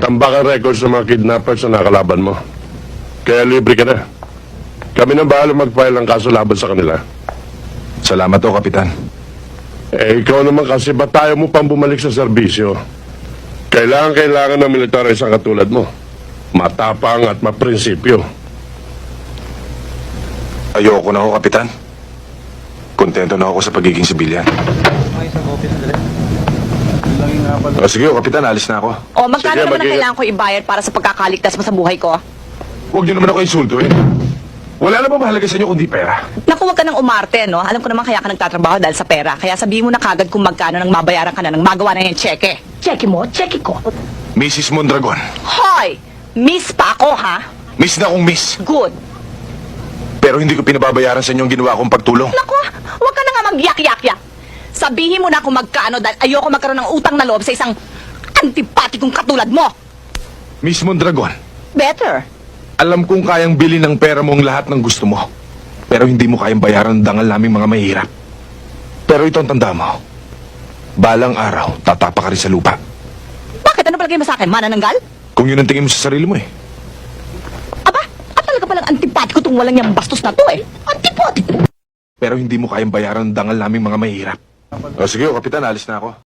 Tambak ang records ng mga kidnappers na nakalaban mo. Kaya libre ka na. Kami nang bahala mag-file ng kaso laban sa kanila. Salamat o, Kapitan. Ikaw naman kasi ba tayo mo pang bumalik sa serbisyo? Kailangan ng militar isang katulad mo. Matapang at maprinsipyo. Ayoko na ako, Kapitan. Kontento na ako sa pagiging sibilyan. Sige o, Kapitan, alis na ako. O, magkano Sige, naman ang mag-ingat. kailangan ko ibayad para sa pagkakaligtas mo sa buhay ko? Huwag niyo naman ako insultuin. Wala na ba mahalaga sa inyo kundi pera? Naku, huwag ka ng umarte, no? Alam ko naman kaya ka nagtatrabaho dahil sa pera. Kaya sabihin mo na kagad kung magkano nang mabayaran ka na nang magawa na yung tseke. Tseke mo? Tseke ko. Mrs. Mondragon. Hoy! Miss pa ako, ha? Miss na akong miss. Good. Pero hindi ko pinababayaran sa inyo ang ginawa kong pagtulong. Naku, huwag ka na nga mag-yak-yak-yak. Sabihin mo na kung magkano dahil ayoko magkaroon ng utang na loob sa isang antipatikong katulad mo. Miss Mondragon, Better. alam kong kayang bilhin ng pera mo ang lahat ng gusto mo. Pero hindi mo kayang bayaran ng dangal naming mga mahirap. Pero ito ang tanda mo. Balang araw, tatapa ka rin sa lupa. Bakit? Ano palagay mo sa akin? Manananggal? Kung yun ang tingin mo sa sarili mo eh. Aba, at talaga palang antipatiko tong walang yung bastos na to eh. Antipatiko. Pero hindi mo kayang bayaran ng dangal naming mga mahirap. O sige, Kapitan, alis na ako.